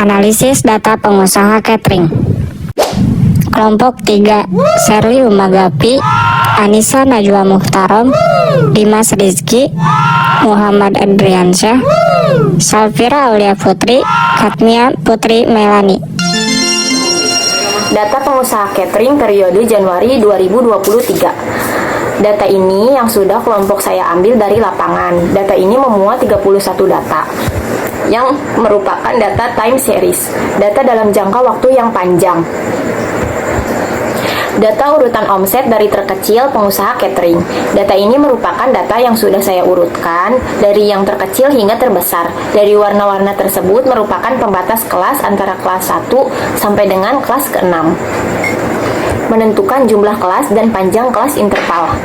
Analisis data pengusaha catering. Kelompok 3, Sherly Umagapi, Anissa Najwa Muhtarom, Dimas Rizky, Muhammad Adriansyah, Salvira Aulia Putri, Katmia Putri Melani. Data pengusaha catering periode Januari 2023. Data ini yang sudah kelompok saya ambil dari lapangan. Data ini memuat 31 data yang merupakan data time series, data dalam jangka waktu yang panjang. Data urutan omset dari terkecil pengusaha catering. Data ini merupakan data yang sudah saya urutkan dari yang terkecil hingga terbesar. Dari warna-warna tersebut merupakan pembatas kelas antara kelas 1 sampai dengan kelas ke-6. Menentukan jumlah kelas dan panjang kelas interval.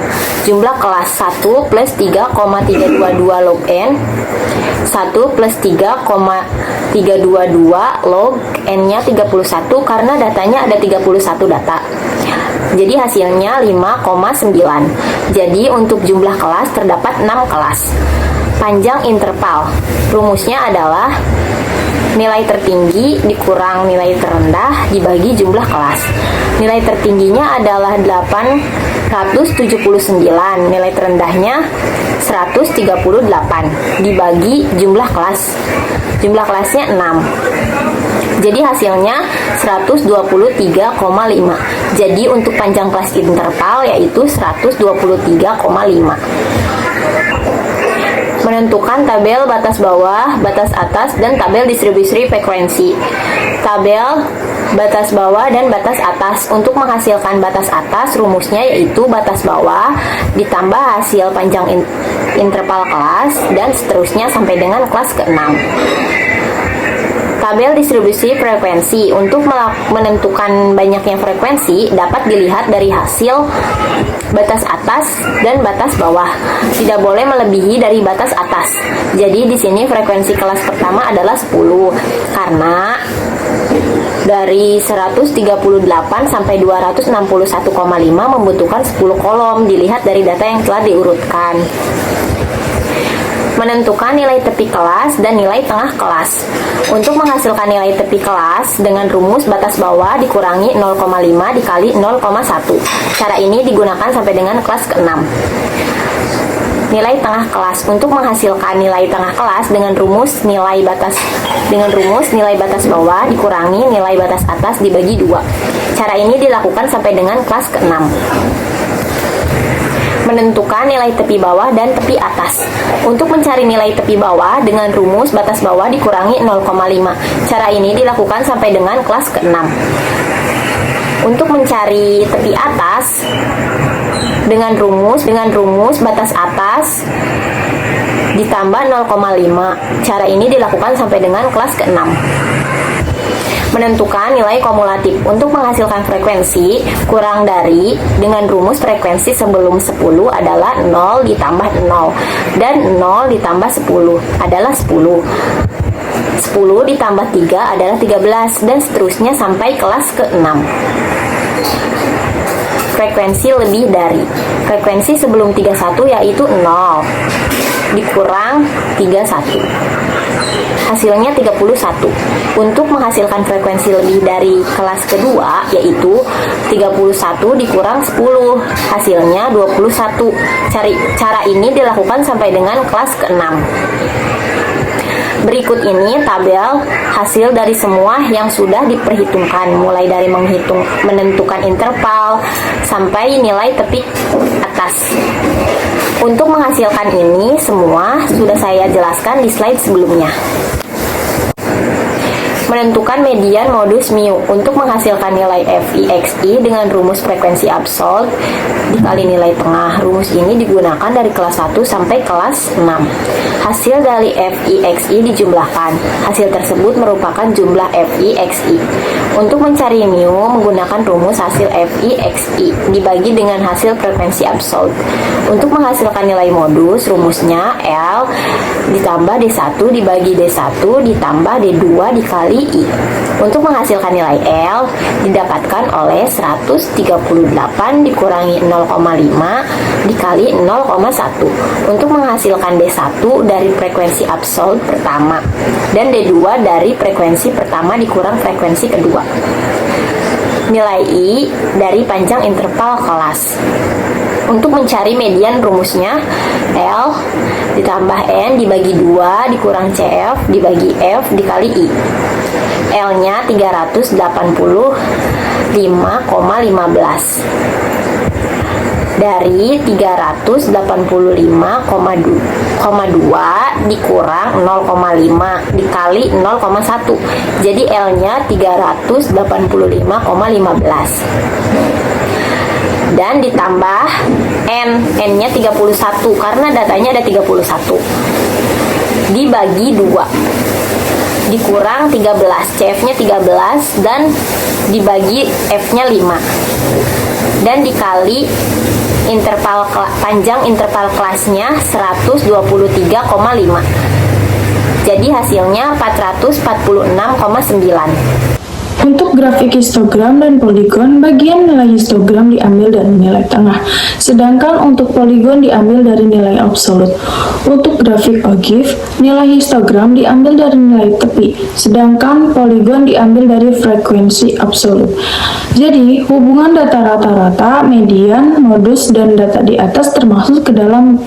Jumlah kelas 1 plus 3,322 log N, 1 plus 3,322 log N-nya 31 karena datanya ada 31 data. Jadi hasilnya 5,9. Jadi untuk jumlah kelas terdapat 6 kelas. Panjang interval. Rumusnya adalah nilai tertinggi dikurang nilai terendah dibagi jumlah kelas. Nilai tertingginya adalah 879, nilai terendahnya 138 dibagi jumlah kelas. Jumlah kelasnya 6. Jadi hasilnya 123,5. Jadi untuk panjang kelas interval yaitu 123,5. Menentukan tabel batas bawah, batas atas, dan tabel distribusi frekuensi. Tabel batas bawah dan batas atas. Untuk menghasilkan batas atas, rumusnya yaitu batas bawah ditambah hasil panjang interval kelas dan seterusnya sampai dengan kelas ke-6. Tabel distribusi frekuensi. Untuk menentukan banyaknya frekuensi dapat dilihat dari hasil batas atas dan batas bawah. Tidak boleh melebihi dari batas atas. Jadi di sini frekuensi kelas pertama adalah 10 karena dari 138 sampai 261,5 membutuhkan 10 kolom dilihat dari data yang telah diurutkan. Menentukan nilai tepi kelas dan nilai tengah kelas. Untuk menghasilkan nilai tepi kelas dengan rumus batas bawah dikurangi 0,5 dikali 0,1. Cara ini digunakan sampai dengan kelas ke-6. Nilai tengah kelas. Untuk menghasilkan nilai tengah kelas dengan rumus nilai batas bawah dikurangi nilai batas atas dibagi 2. Cara ini dilakukan sampai dengan kelas ke-6. Menentukan nilai tepi bawah dan tepi atas. Untuk mencari nilai tepi bawah dengan rumus batas bawah dikurangi 0,5. Cara ini dilakukan sampai dengan kelas ke-6. Untuk mencari tepi atas dengan rumus batas atas ditambah 0,5. Cara ini dilakukan sampai dengan kelas ke-6. Menentukan nilai kumulatif. Untuk menghasilkan frekuensi kurang dari dengan rumus frekuensi sebelum 10 adalah 0 ditambah 0 dan 0 ditambah 10 adalah 10. 10 ditambah 3 adalah 13 dan seterusnya sampai kelas ke-6. Frekuensi lebih dari. Frekuensi sebelum 31 yaitu 0 dikurang 31. Hasilnya 31. Untuk menghasilkan frekuensi lebih dari kelas kedua yaitu 31 dikurang 10. Hasilnya 21. Cara ini dilakukan sampai dengan kelas ke-6. Berikut ini tabel hasil dari semua yang sudah diperhitungkan, mulai dari menentukan interval sampai nilai tepi atas. Untuk menghasilkan ini semua sudah saya jelaskan di slide sebelumnya. Menentukan median modus mu. Untuk menghasilkan nilai FIXI dengan rumus frekuensi absolut dikali nilai tengah. Rumus ini digunakan dari kelas 1 sampai kelas 6. Hasil dari FIXI dijumlahkan. Hasil tersebut merupakan jumlah FIXI. Untuk mencari mu menggunakan rumus hasil FIXI dibagi dengan hasil frekuensi absolut. Untuk menghasilkan nilai modus, rumusnya L ditambah D1 dibagi D1 ditambah D2 dikali I. Untuk menghasilkan nilai L didapatkan oleh 138 dikurangi 0,5 dikali 0,1 untuk menghasilkan D1 dari frekuensi absolut pertama dan D2 dari frekuensi pertama dikurang frekuensi kedua. Nilai I dari panjang interval kelas. Untuk mencari median rumusnya L ditambah N dibagi 2 dikurang CF dibagi F dikali I. L-nya 385,15 dari 385,2 dikurang 0,5 dikali 0,1. Jadi L-nya 385,15 dan ditambah N-nya 31 karena datanya ada 31 dibagi 2 dikurang 13, CF-nya 13 dan dibagi F-nya 5 dan dikali panjang interval kelasnya 123,5. Jadi hasilnya 446,9. Untuk grafik histogram dan poligon, bagian nilai histogram diambil dari nilai tengah, sedangkan untuk poligon diambil dari nilai absolut. Untuk grafik ogive, nilai histogram diambil dari nilai tepi, sedangkan poligon diambil dari frekuensi absolut. Jadi, hubungan data rata-rata, median, modus, dan data di atas termasuk ke dalam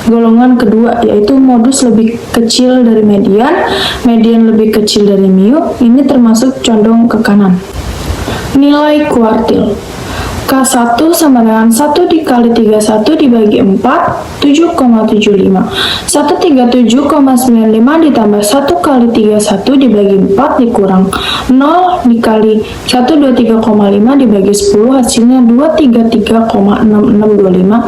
golongan kedua, yaitu modus lebih kecil dari median, median lebih kecil dari mu, ini termasuk condong ke kanan. Nilai kuartil K1 sama dengan 1 dikali 31 dibagi 4, 7,75. 137,95 ditambah 1 kali 31 dibagi 4 dikurang 0 dikali 123,5 dibagi 10, hasilnya 233,6625.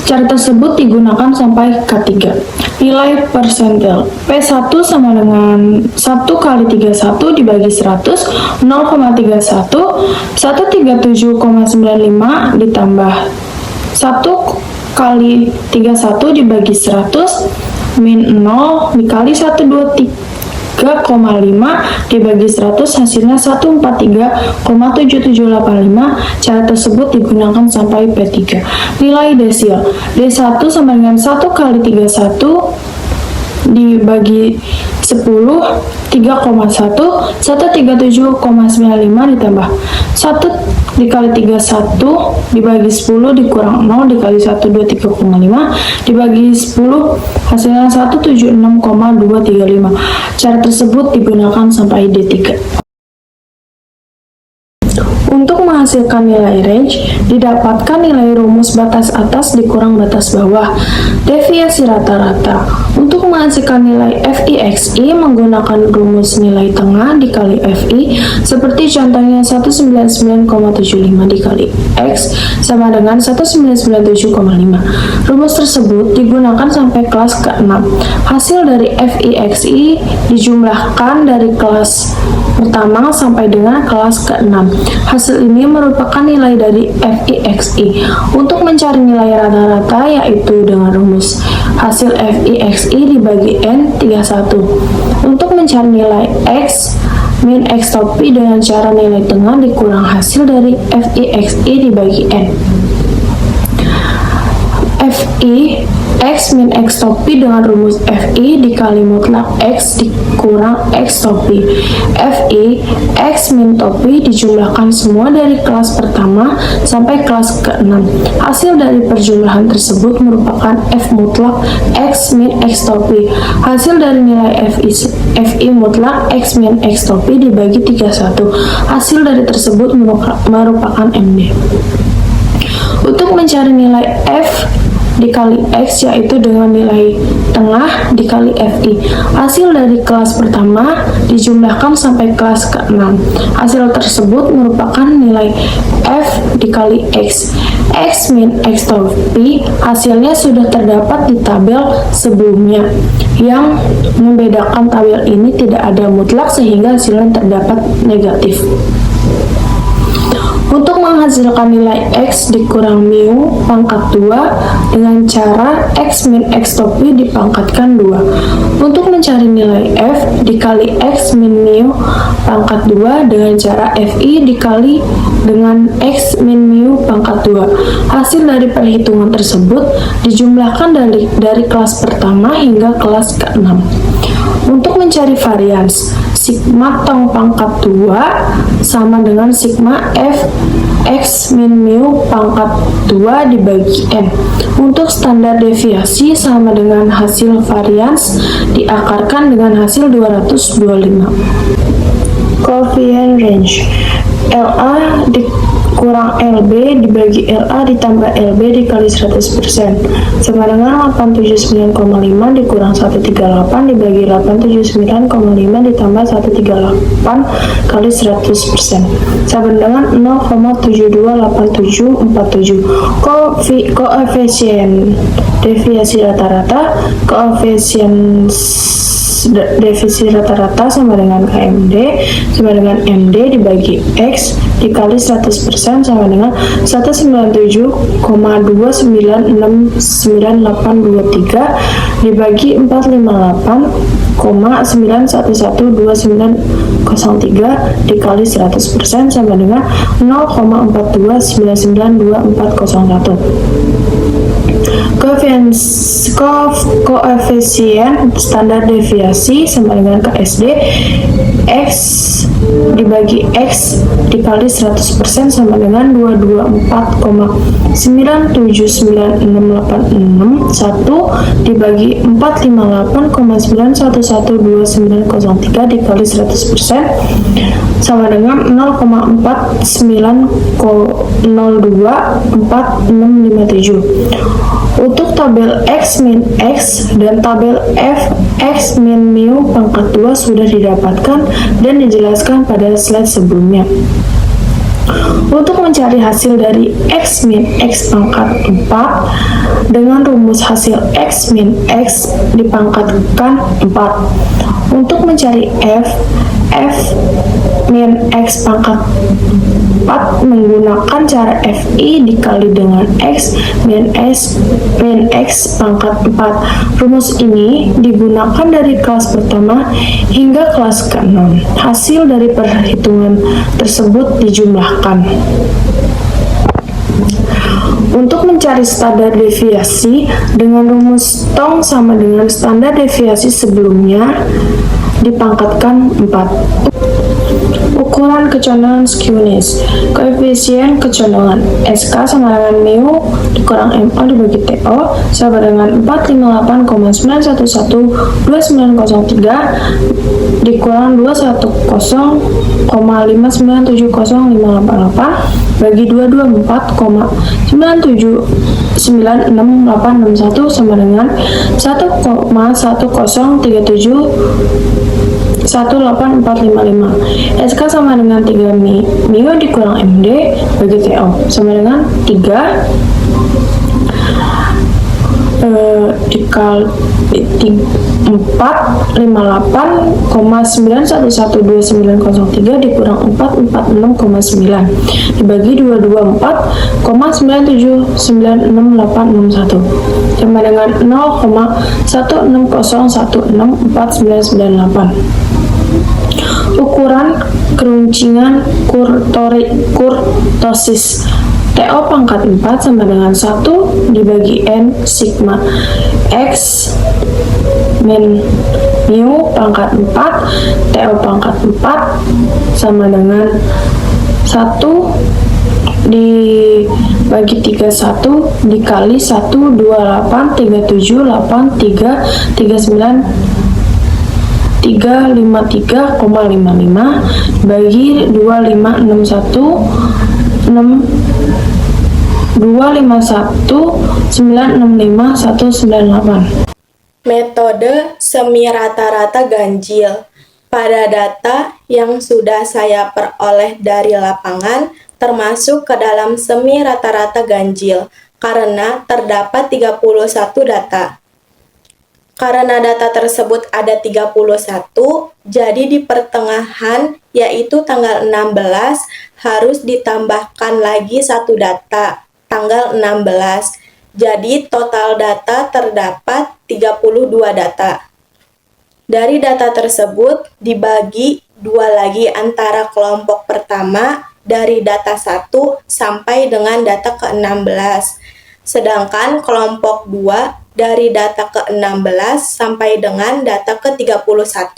Cara tersebut digunakan sampai K3. Nilai persentil P1 sama dengan 1 kali 31 dibagi 100, 0,31, 137,95 ditambah 1 kali 31 dibagi 100, min 0 dikali 123,5 dibagi 100, hasilnya 143,7785. Cara tersebut digunakan sampai P3. Nilai desil D1 sama dengan 1 kali 31 dibagi 10, 3,1, 137,95 ditambah 1 dikali 31 dibagi 10 dikurang 0 dikali 123,5 dibagi 10, hasilnya 176,235. Cara tersebut digunakan sampai D3. Untuk menghasilkan nilai range, didapatkan nilai rumus batas atas dikurang batas bawah. Deviasi rata-rata. Untuk menghasilkan nilai FI/XI menggunakan rumus nilai tengah dikali FI, seperti contohnya 199,75 dikali X sama dengan 199,75. Rumus tersebut digunakan sampai kelas ke-6. Hasil dari FI/XI dijumlahkan dari kelas pertama sampai dengan kelas ke-6. Hasil ini merupakan nilai dari FI/XI. Untuk mencari nilai rata-rata yaitu dengan rumus hasil FI/XI dibagi N 31. Untuk mencari nilai X, min X top P dengan cara nilai tengah dikurang hasil dari FI/XI dibagi N. FI X min X top P dengan rumus FI dikali mutlak X dikurang X top P. FI X min top P dijumlahkan semua dari kelas pertama sampai kelas ke-6. Hasil dari perjumlahan tersebut merupakan F mutlak X min X top P. Hasil dari nilai FI mutlak X min X top P dibagi 31. Hasil dari tersebut merupakan MD. Untuk mencari nilai F dikali X yaitu dengan nilai tengah dikali FI. Hasil dari kelas pertama dijumlahkan sampai kelas ke-6. Hasil tersebut merupakan nilai F dikali X. X min X top P hasilnya sudah terdapat di tabel sebelumnya. Yang membedakan tabel ini tidak ada mutlak sehingga hasilnya terdapat negatif. Untuk menghasilkan nilai X dikurang mu pangkat 2 dengan cara X min X topi dipangkatkan 2. Untuk mencari nilai F dikali X min mu pangkat 2 dengan cara Fi dikali dengan X min mu pangkat 2. Hasil dari perhitungan tersebut dijumlahkan dari kelas pertama hingga kelas ke-6. Untuk mencari varians, sigma tong pangkat 2 sama dengan sigma F X min mu pangkat 2 dibagi N. Untuk standar deviasi sama dengan hasil varians diakarkan dengan hasil 225. Coefficient range LA dikurang LB dibagi LA ditambah LB dikali 100% sama dengan 879,5 dikurang 138 dibagi 879,5 ditambah 138 kali 100% sama dengan 0,728747. Koefisien deviasi rata-rata, koefisien defisit rata-rata sama dengan KMD sama dengan MD dibagi X dikali 100% sama dengan 197,296983 dibagi 458,9112903 dikali 100% sama dengan 0,42992401. Koefisien standar deviasi sama dengan KSD X dibagi X dikali 100% sama dengan 224,979686 dibagi 458,9112903 dikali 100% sama dengan 0,402467. Untuk tabel X min X dan tabel F X min mu pangkat 2 sudah didapatkan dan dijelaskan pada slide sebelumnya. Untuk mencari hasil dari X min X pangkat 4 dengan rumus hasil X min X dipangkatkan 4. Untuk mencari F min X pangkat 4 menggunakan cara Fi dikali dengan X min X pangkat 4. Rumus ini digunakan dari kelas pertama hingga kelas ke-6. Hasil dari perhitungan tersebut dijumlahkan. Untuk mencari standar deviasi dengan rumus tong sama dengan standar deviasi sebelumnya dipangkatkan 4. Ukuran kecondongan skewness, koefisien kecondongan SK sama dengan mu dikurang MO dibagi TO sama dengan 458,9112903 dikurang 210,5970588 bagi 224,9796861 sama dengan 1,10371845. SK sama dengan 3 mu dikurang MD bagi TO sama dengan 3 dikali 458,9112903 dikurang 446,9 dibagi 224,9796861 sama dengan 0,160164998. Ukuran keruncingan kurtosis TO pangkat 4 sama dengan 1 dibagi N sigma X min mu pangkat 4 TO pangkat 4 sama dengan 1 dibagi 31 dikali 128378393,55 bagi 251,965,198. Metode semi rata-rata ganjil. Pada data yang sudah saya peroleh dari lapangan, termasuk ke dalam semi rata-rata ganjil, karena terdapat 31 data. Karena data tersebut ada 31, jadi di pertengahan yaitu tanggal 16 harus ditambahkan lagi satu data, tanggal 16. Jadi total data terdapat 32 data. Dari data tersebut dibagi dua lagi antara kelompok pertama dari data 1 sampai dengan data ke-16. Sedangkan kelompok 2 dari data ke-16 sampai dengan data ke-31.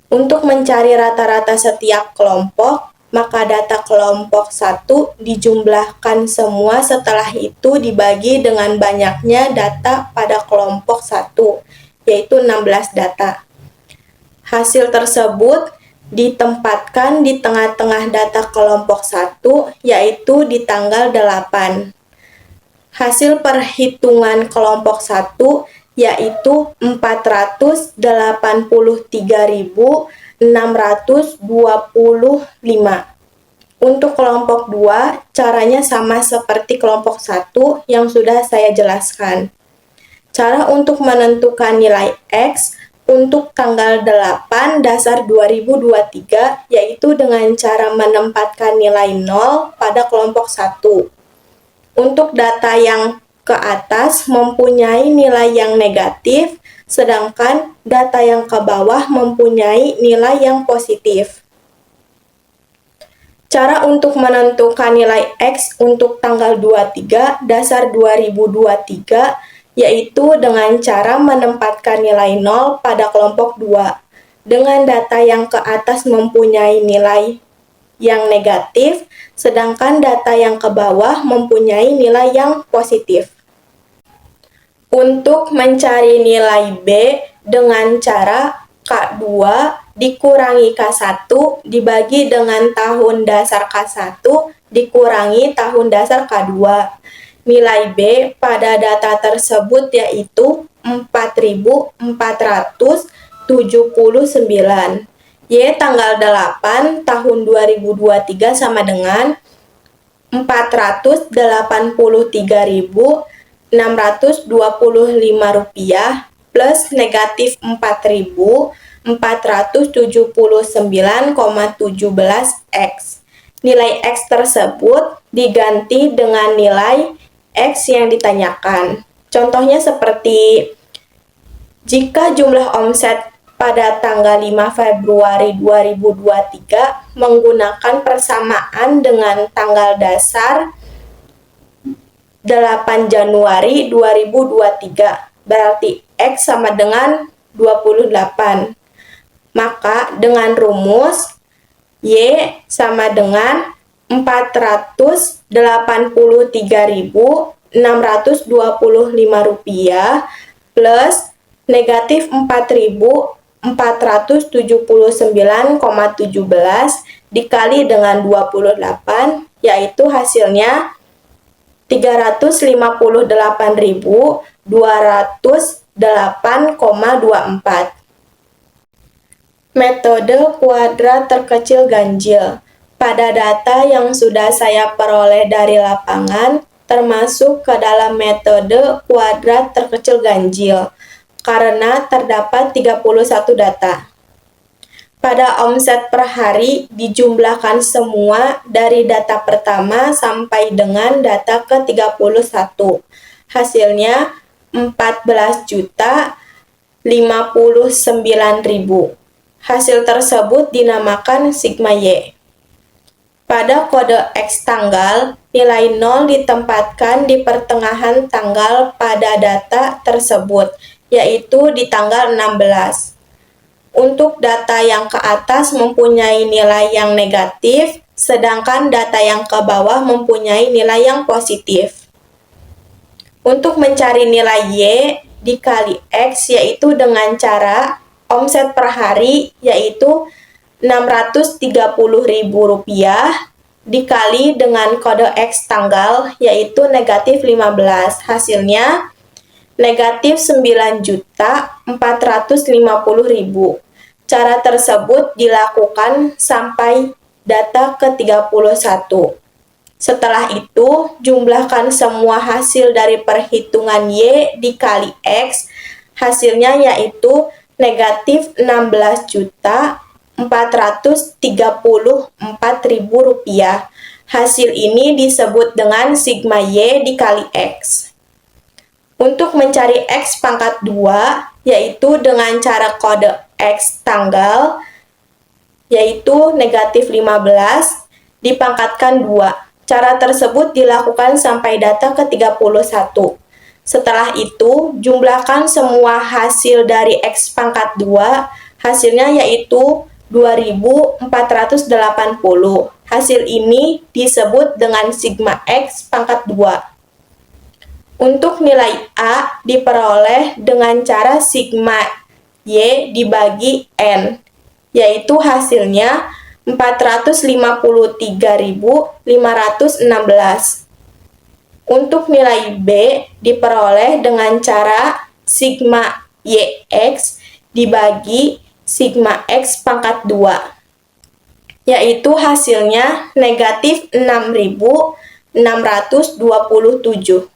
Untuk mencari rata-rata setiap kelompok, maka data kelompok 1 dijumlahkan semua, setelah itu dibagi dengan banyaknya data pada kelompok 1, yaitu 16 data. Hasil tersebut ditempatkan di tengah-tengah data kelompok 1, yaitu di tanggal 8. Hasil perhitungan kelompok 1 yaitu 483.625. Untuk kelompok 2, caranya sama seperti kelompok 1 yang sudah saya jelaskan. Cara untuk menentukan nilai X untuk tanggal 8 dasar 2023 yaitu dengan cara menempatkan nilai 0 pada kelompok 1. Untuk data yang ke atas mempunyai nilai yang negatif, sedangkan data yang ke bawah mempunyai nilai yang positif. Cara untuk menentukan nilai X untuk tanggal 23 dasar 2023 yaitu dengan cara menempatkan nilai 0 pada kelompok 2. Dengan data yang ke atas mempunyai nilai yang negatif, sedangkan data yang ke bawah mempunyai nilai yang positif. Untuk mencari nilai B dengan cara K2 dikurangi K1 dibagi dengan tahun dasar K1 dikurangi tahun dasar K2. Nilai B pada data tersebut yaitu 4.479. Y tanggal 8 tahun 2023 sama dengan 483.625 rupiah plus negatif 4.479,17 X. Nilai X tersebut diganti dengan nilai X yang ditanyakan. Contohnya seperti jika jumlah omset pada tanggal 5 Februari 2023 menggunakan persamaan dengan tanggal dasar 8 Januari 2023, berarti X sama dengan 28. Maka dengan rumus Y sama dengan 483.625 rupiah plus negatif 4.479,17 dikali dengan 28, yaitu hasilnya 358.208,24. Metode kuadrat terkecil ganjil. Pada data yang sudah saya peroleh dari lapangan, termasuk ke dalam metode kuadrat terkecil ganjil, karena terdapat 31 data. Pada omset per hari dijumlahkan semua dari data pertama sampai dengan data ke-31. Hasilnya 14.059.000. Hasil tersebut dinamakan sigma Y. Pada kode X tanggal, nilai 0 ditempatkan di pertengahan tanggal pada data tersebut, yaitu di tanggal 16. Untuk data yang ke atas mempunyai nilai yang negatif, sedangkan data yang ke bawah mempunyai nilai yang positif. Untuk mencari nilai Y dikali X yaitu dengan cara omset per hari yaitu Rp630.000 dikali dengan kode X tanggal yaitu negatif 15. Hasilnya negatif 9.450.000. Cara tersebut dilakukan sampai data ke-31. Setelah itu, jumlahkan semua hasil dari perhitungan Y dikali X, Hasilnya yaitu negatif Rp16.434.000. Hasil ini disebut dengan sigma Y dikali X. Untuk mencari X pangkat 2, yaitu dengan cara kode X tanggal, yaitu negatif 15, dipangkatkan 2. Cara tersebut dilakukan sampai data ke-31. Setelah itu, jumlahkan semua hasil dari X pangkat 2, hasilnya yaitu 2480. Hasil ini disebut dengan sigma X pangkat 2. Untuk nilai A diperoleh dengan cara sigma Y dibagi N, yaitu hasilnya 453.516. Untuk nilai B diperoleh dengan cara sigma YX dibagi sigma X pangkat 2, yaitu hasilnya negatif 6.627.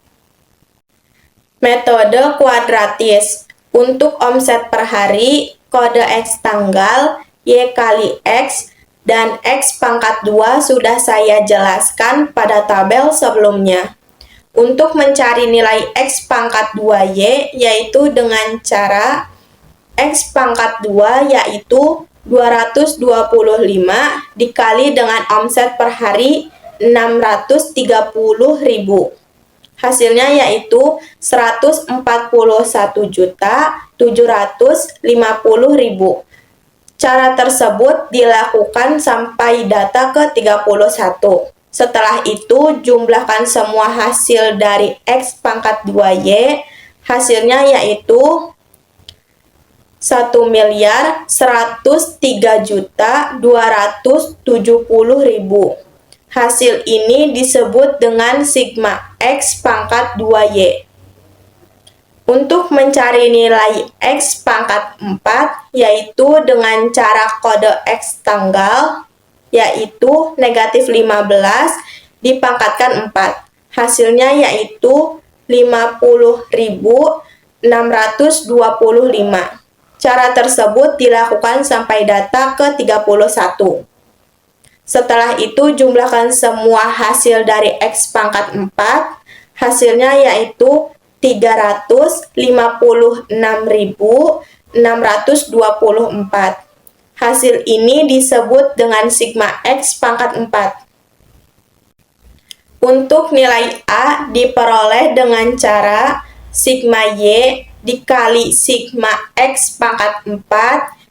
Metode kuadratis. Untuk omset per hari, kode X tanggal, Y kali X, dan X pangkat 2 sudah saya jelaskan pada tabel sebelumnya. Untuk mencari nilai X pangkat 2Y, yaitu dengan cara X pangkat 2 yaitu 225 dikali dengan omset per hari 630.000. Hasilnya yaitu 141.750.000. Cara tersebut dilakukan sampai data ke-31. Setelah itu, jumlahkan semua hasil dari X pangkat 2Y, hasilnya yaitu 1.103.270.000. Hasil ini disebut dengan sigma X pangkat 2Y. Untuk mencari nilai X pangkat 4, yaitu dengan cara kode X tanggal, yaitu negatif 15 dipangkatkan 4. Hasilnya yaitu 50.625. Cara tersebut dilakukan sampai data ke-31. Setelah itu jumlahkan semua hasil dari X pangkat 4, hasilnya yaitu 356.624. Hasil ini disebut dengan sigma X pangkat 4. Untuk nilai A diperoleh dengan cara sigma Y dikali sigma X pangkat 4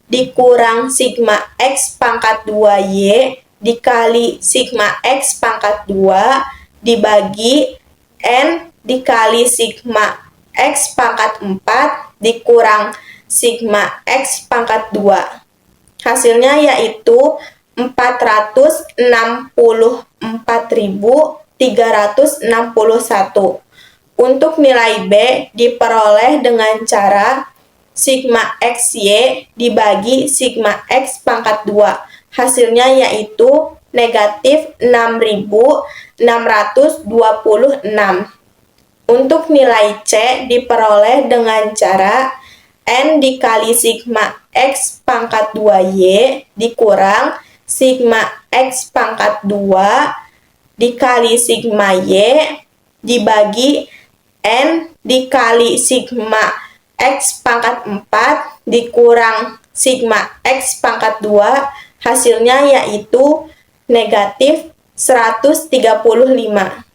dikurang sigma X pangkat 2Y dikali sigma X pangkat 2 dibagi N dikali sigma X pangkat 4 dikurang sigma X pangkat 2. Hasilnya yaitu 464.361. Untuk nilai B diperoleh dengan cara sigma XY dibagi sigma X pangkat 2. Hasilnya yaitu negatif 6.626. Untuk nilai C diperoleh dengan cara N dikali sigma X pangkat 2Y dikurang sigma X pangkat 2 dikali sigma Y dibagi N dikali sigma X pangkat 4 dikurang sigma X pangkat 2. Hasilnya yaitu negatif 135.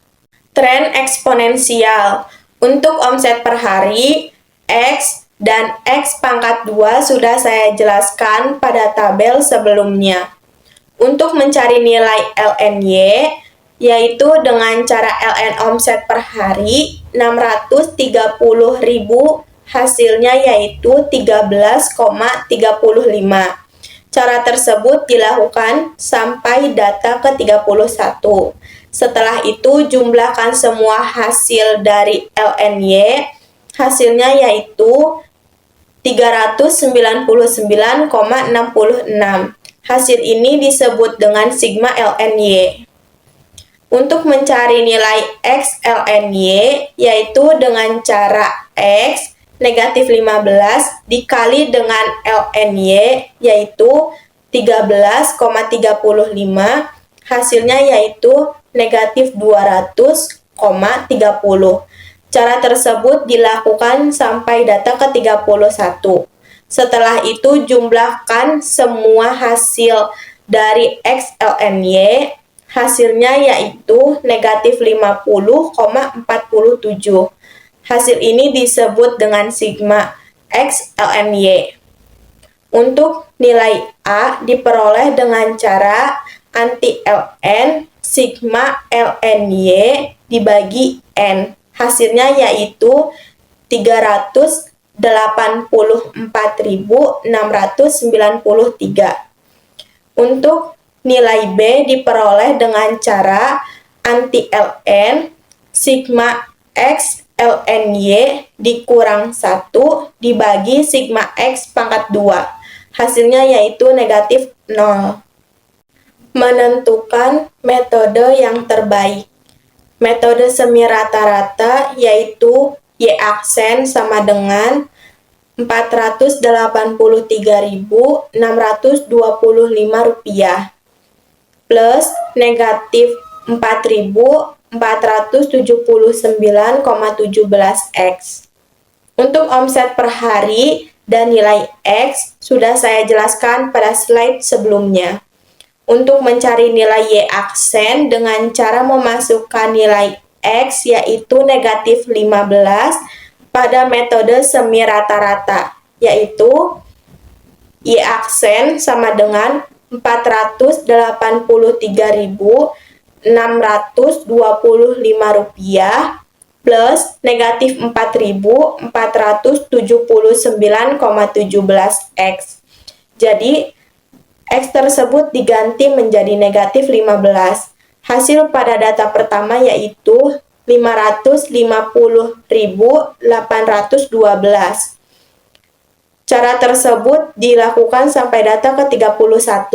Tren eksponensial. Untuk omset per hari, X dan X pangkat 2 sudah saya jelaskan pada tabel sebelumnya. Untuk mencari nilai LNY, yaitu dengan cara LN omset per hari 630.000, hasilnya yaitu 13,35. Cara tersebut dilakukan sampai data ke-31. Setelah itu jumlahkan semua hasil dari LNY, hasilnya yaitu 399,66. Hasil ini disebut dengan sigma LNY. Untuk mencari nilai X LNY, yaitu dengan cara X negatif 15 dikali dengan ln Y yaitu 13,35, hasilnya yaitu negatif 200,30. Cara tersebut dilakukan sampai data ke-31. Setelah itu jumlahkan semua hasil dari X ln Y, hasilnya yaitu negatif 50,47. Hasil ini disebut dengan sigma X ln Y. Untuk nilai A diperoleh dengan cara anti ln sigma ln Y dibagi N. Hasilnya yaitu 384.693. Untuk nilai B diperoleh dengan cara anti ln sigma X ln Y dikurang 1 dibagi sigma X pangkat 2. Hasilnya yaitu negatif 0. Menentukan metode yang terbaik. Metode semi rata-rata yaitu Y aksen sama dengan 483.625 rupiah plus negatif 4.479,17 X. Untuk omset per hari dan nilai X sudah saya jelaskan pada slide sebelumnya. Untuk mencari nilai Y aksen dengan cara memasukkan nilai X yaitu negatif 15 pada metode semi rata-rata, yaitu Y aksen sama dengan 483.625 rupiah plus negatif 4.479,17 X. Jadi X tersebut diganti menjadi negatif 15. Hasil pada data pertama yaitu 550.812. Cara tersebut dilakukan sampai data ke-31.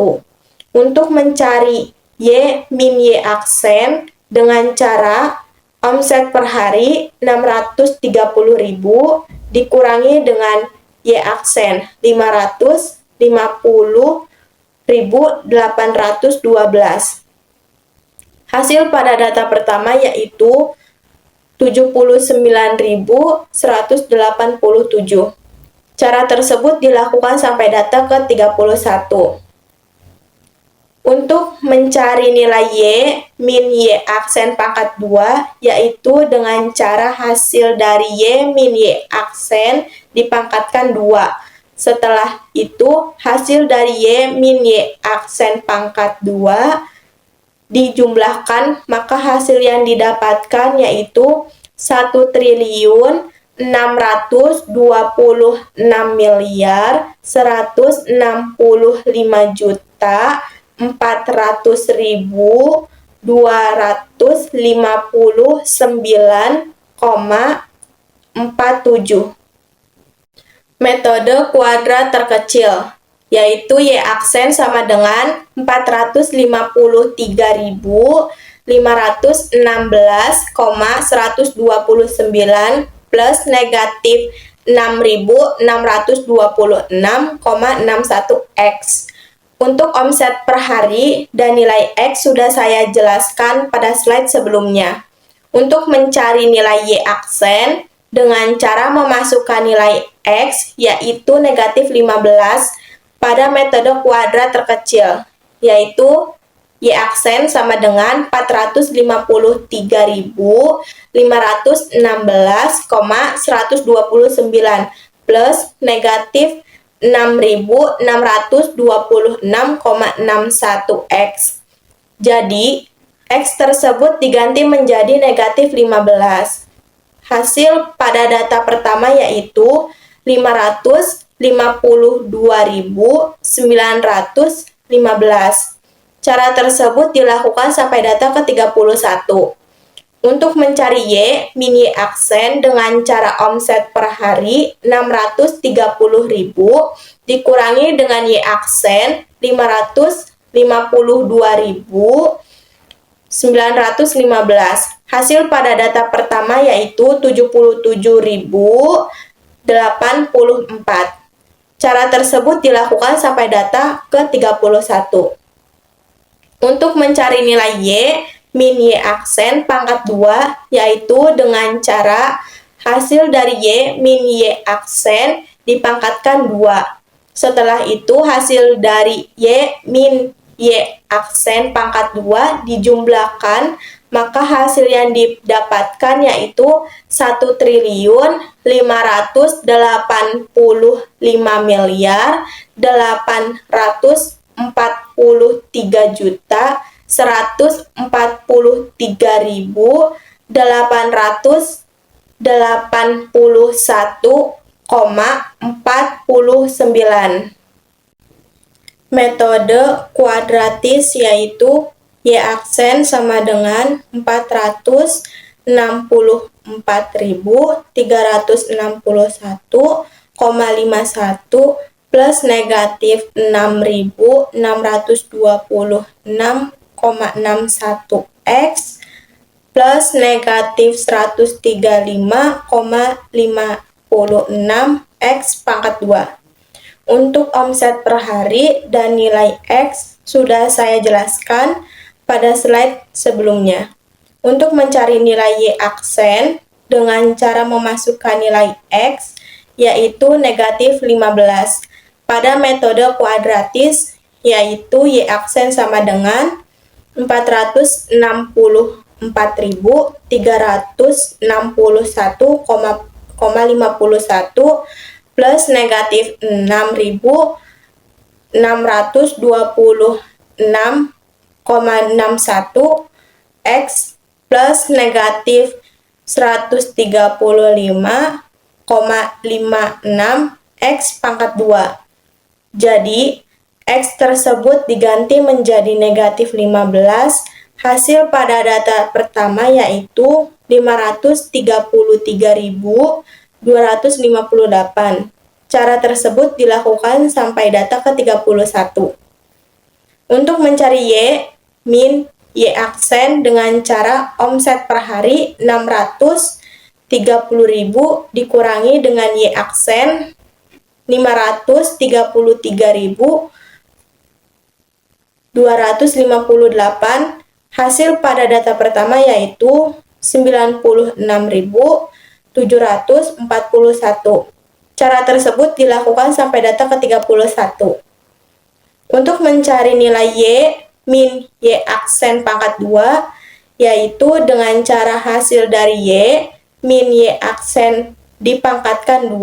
Untuk mencari Y min Y aksen dengan cara omset per hari 630.000 dikurangi dengan Y aksen 550.812. Hasil pada data pertama yaitu 79.187. Cara tersebut dilakukan sampai data ke-31. Untuk mencari nilai Y min Y aksen pangkat 2 yaitu dengan cara hasil dari Y min Y aksen dipangkatkan 2. Setelah itu, hasil dari Y min Y aksen pangkat 2 dijumlahkan, maka hasil yang didapatkan yaitu 1.156.459,47. Metode kuadrat terkecil, yaitu Y aksen sama dengan 455.516,129 plus negatif 6.626,61 X. Untuk omset per hari dan nilai X sudah saya jelaskan pada slide sebelumnya. Untuk mencari nilai Y aksen dengan cara memasukkan nilai X yaitu negatif 15 pada metode kuadrat terkecil, yaitu Y aksen sama dengan 455.516,129 plus negatif 6.626,61 X. Jadi, X tersebut diganti menjadi negatif 15. Hasil pada data pertama yaitu 552.915. Cara tersebut dilakukan sampai data ke-31. Untuk mencari Y min Y aksen dengan cara omset per hari 630.000 dikurangi dengan Y aksen 552.915. Hasil pada data pertama yaitu 77.000 Cara tersebut dilakukan sampai data ke-31. Untuk mencari nilai Y, min Y aksen pangkat 2, yaitu dengan cara hasil dari Y min Y aksen dipangkatkan 2. Setelah itu hasil dari Y min Y aksen pangkat 2 dijumlahkan, maka hasil yang didapatkan yaitu 1.343.141,49. Metode kuadratis yaitu Y aksen sama dengan 464.361,51 plus negatif 6.626,61 X plus negatif 135,56 X pangkat 2. Untuk omset per hari dan nilai X sudah saya jelaskan pada slide sebelumnya. Untuk mencari nilai Y aksen dengan cara memasukkan nilai X yaitu negatif 15. Pada metode kuadratis yaitu Y aksen sama dengan 464.361,51 plus negatif 6.626,61 X plus negatif 135,56 X pangkat 2. Jadi, X tersebut diganti menjadi negatif 15. Hasil pada data pertama yaitu 533.258. Cara tersebut dilakukan sampai data ke-31. Untuk mencari Y, min Y aksen dengan cara omset per hari 630.000 dikurangi dengan Y aksen 533.258. Hasil pada data pertama yaitu 96.741. Cara tersebut dilakukan sampai data ke-31. Untuk mencari nilai Y min Y aksen pangkat 2 yaitu dengan cara hasil dari Y min Y aksen dipangkatkan 2.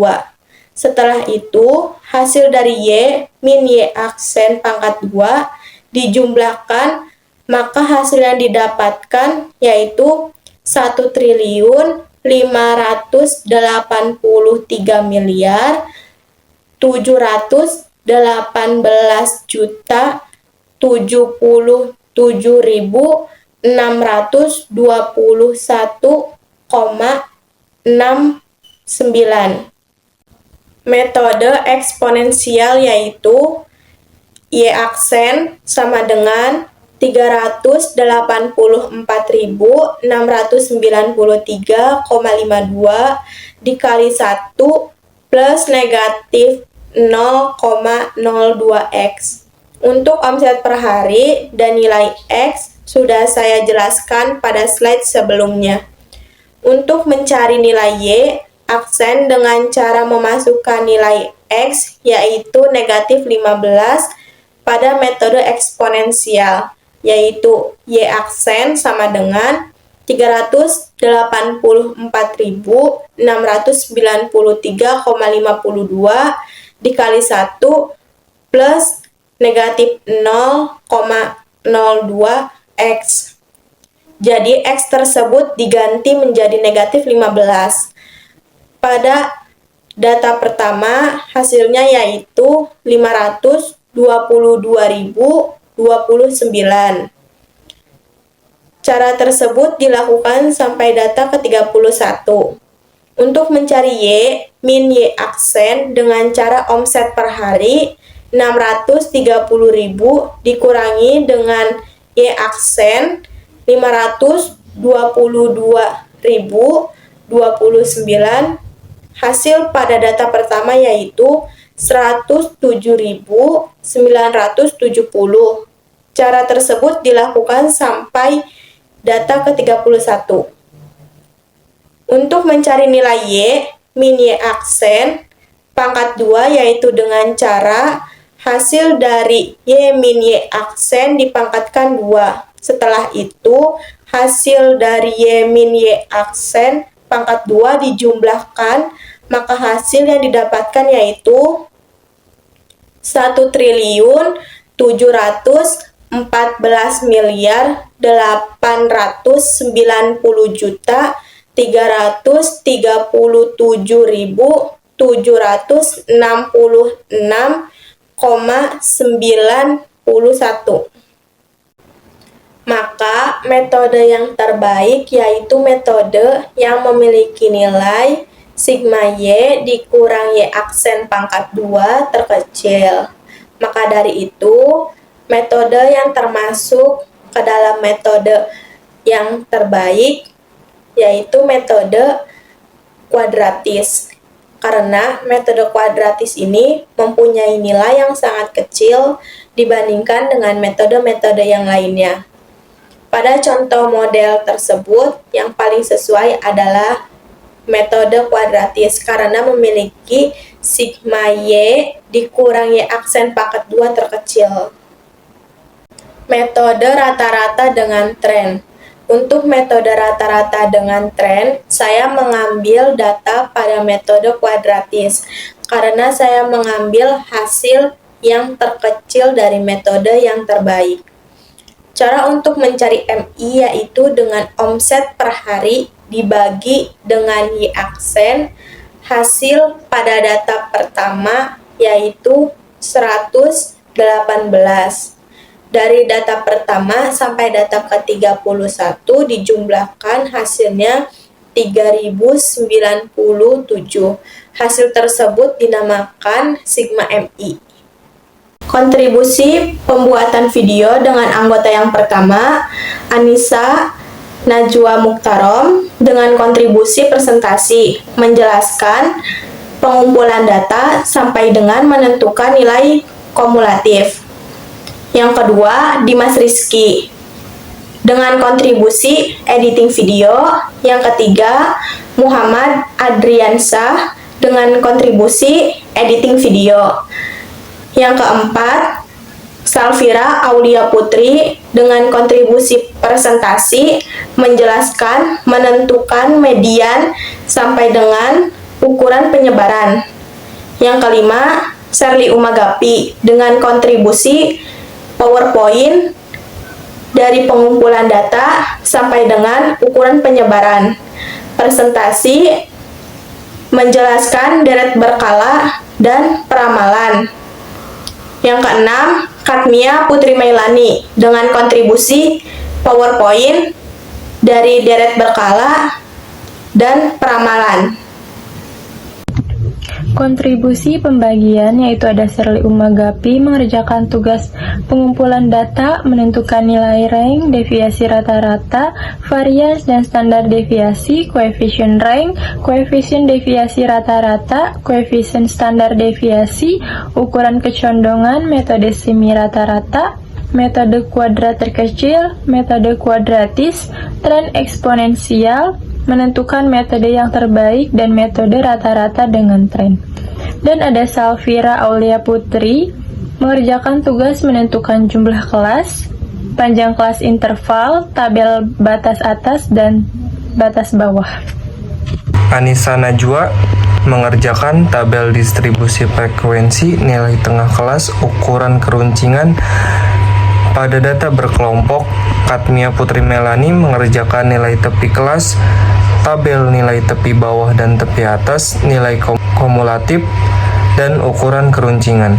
Setelah itu hasil dari Y min Y aksen pangkat 2 dijumlahkan, maka hasil yang didapatkan yaitu 1.177.621,69. Metode eksponensial yaitu Y aksen sama dengan 384.693,52 dikali 1 plus negatif 0,02 X. Untuk omset per hari dan nilai X sudah saya jelaskan pada slide sebelumnya. Untuk mencari nilai Y aksen dengan cara memasukkan nilai X yaitu negatif 15 pada metode eksponensial, yaitu Y aksen sama dengan 384.693,52 dikali 1 plus negatif 0,02 X. Jadi X tersebut diganti menjadi negatif 15. Pada data pertama hasilnya yaitu 522.029. Cara tersebut dilakukan sampai data ke-31. Untuk mencari Y min Y aksen dengan cara omset per hari 630.000 dikurangi dengan Y aksen 522.029 hasil pada data pertama yaitu 107.970. Cara tersebut dilakukan sampai data ke-31. Untuk mencari nilai Y, min Y aksen, pangkat 2 yaitu dengan cara hasil dari Y min Y aksen dipangkatkan 2. Setelah itu, hasil dari Y min Y aksen pangkat 2 dijumlahkan, maka hasil yang didapatkan yaitu 1.490.336,91. Maka metode yang terbaik yaitu metode yang memiliki nilai sigma Y dikurang Y aksen pangkat 2 terkecil. Maka dari itu, metode yang termasuk ke dalam metode yang terbaik yaitu metode kuadratis. Karena metode kuadratis ini mempunyai nilai yang sangat kecil dibandingkan dengan metode-metode yang lainnya. Pada contoh model tersebut, yang paling sesuai adalah metode kuadratis karena memiliki sigma Y dikurang Y aksen pangkat 2 terkecil. Metode rata-rata dengan tren. Untuk metode rata-rata dengan tren, saya mengambil data pada metode kuadratis karena saya mengambil hasil yang terkecil dari metode yang terbaik. Cara untuk mencari MI yaitu dengan omset per hari dibagi dengan Y aksen, hasil pada data pertama yaitu 118. Dari data pertama sampai data ke-31 dijumlahkan hasilnya 3097. Hasil tersebut dinamakan sigma MI. Kontribusi pembuatan video dengan anggota yang pertama, Anissa Najwa Mukhtarom, dengan kontribusi presentasi, menjelaskan pengumpulan data sampai dengan menentukan nilai kumulatif. Yang kedua, Dimas Rizky, dengan kontribusi editing video. Yang ketiga, Muhammad Adriansyah, dengan kontribusi editing video. Yang keempat, Salvira Aulia Putri, dengan kontribusi presentasi, menjelaskan menentukan median sampai dengan ukuran penyebaran. Yang kelima, Sherly Umagapi, dengan kontribusi PowerPoint dari pengumpulan data sampai dengan ukuran penyebaran. Presentasi menjelaskan deret berkala dan peramalan. Yang keenam, Katmia Putri Mailani, dengan kontribusi PowerPoint dari deret berkala dan peramalan. Kontribusi pembagian yaitu ada Sherly Umagapi mengerjakan tugas pengumpulan data, menentukan nilai rank, deviasi rata-rata, varians dan standar deviasi, koefisien rank, koefisien deviasi rata-rata, koefisien standar deviasi, ukuran kecondongan, metode semi rata-rata, metode kuadrat terkecil, metode kuadratis, tren eksponensial, menentukan metode yang terbaik dan metode rata-rata dengan tren. Dan ada Salvira Aulia Putri mengerjakan tugas menentukan jumlah kelas, panjang kelas interval, tabel batas atas dan batas bawah. Anissa Najwa mengerjakan tabel distribusi frekuensi, nilai tengah kelas, ukuran keruncingan pada data berkelompok. Katmia Putri Melani mengerjakan nilai tepi kelas, tabel nilai tepi bawah dan tepi atas, nilai kumulatif, dan ukuran keruncingan.